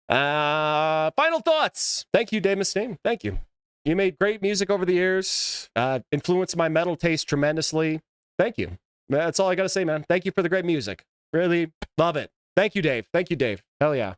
Final thoughts. Thank you, Dave Mustaine. Thank you. You made great music over the years, influenced my metal taste tremendously. Thank you. That's all I got to say, man. Thank you for the great music. Really love it. Thank you, Dave. Thank you, Dave. Hell yeah.